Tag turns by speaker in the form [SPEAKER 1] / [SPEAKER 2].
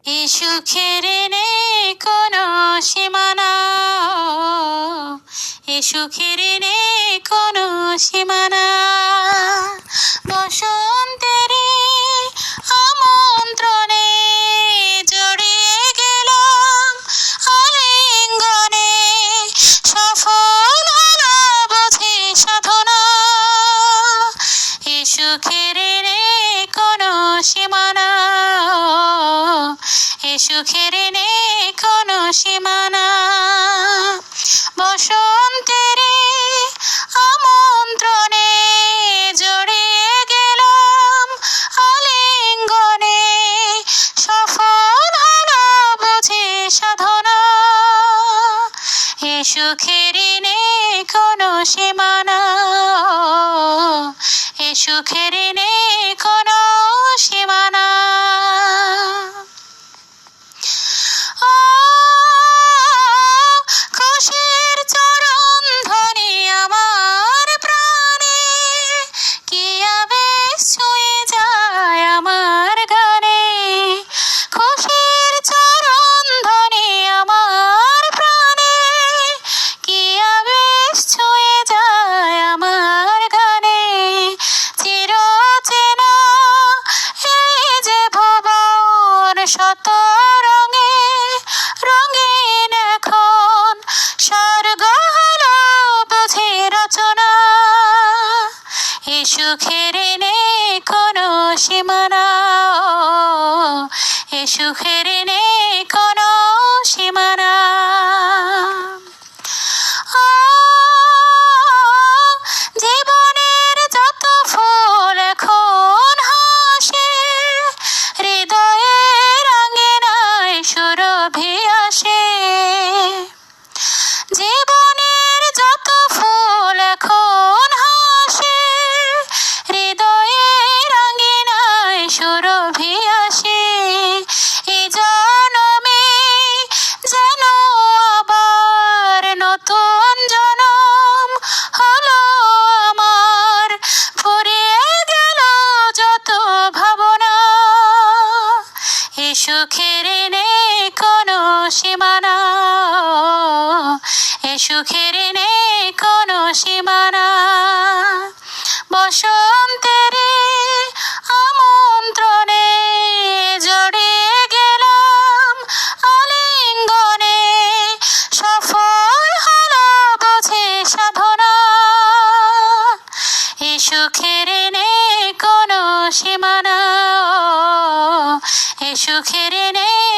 [SPEAKER 1] এ সুখের নেই কোনো সীমানা, এ সুখের নেই কোনো সীমানা। বসন্তের আমন্ত্রণে জড়িয়ে গেলাম আলিঙ্গনে, সফল হলো বুঝি সাধনা। এ সুখের নেই কোনো সীমানা, এ সুখের নেই কোনো সীমানা। বসন্তের আমন্ত্রণে জড়িয়ে গেলাম আলিঙ্গনে, সফল হলো বুঝি সাধনা। এ সুখের নেই কোনো সীমানা, এ সুখের নেই কোনো সীমানা। খুশির চরণ ধ্বনি আমার প্রাণে, কি আবেশ ছুঁয়ে যায় আমার গানে। খুশির চরণ ধ্বনি আমার প্রাণে, কি আবেশ ছুঁয়ে যায় আমার গানে। চিরচেনা এই যে ভুবন, শত রঙে রঙিন এখন, স্বর্গ হলো বুঝি রচনা। এ সুখের নেই কোনো সীমানা, এ সুখের নেই কোনো সীমানা। জীবনের যত ফুল এখন হাসে, হৃদয়ের আঙ্গিনায় সুরভি আসে। জীবনের যত ফুল এখন হাসে, হৃদয়ের আঙ্গিনায় সুরভি আসে। এ জনমে যেন আবার নতুন জনম হলো আমার, ফুরিয়ে গেল যত ভাবনা। এ সুখের নেই কোনো সীমানা, এ সুখের নেই কোনো সীমানা। বসন্তের আমন্ত্রণে জড়িয়ে গেলাম আলিঙ্গনে, সফল হলো বুঝি সাধনা। এ সুখের নেই কোনো সীমানা, এ সুখের নেই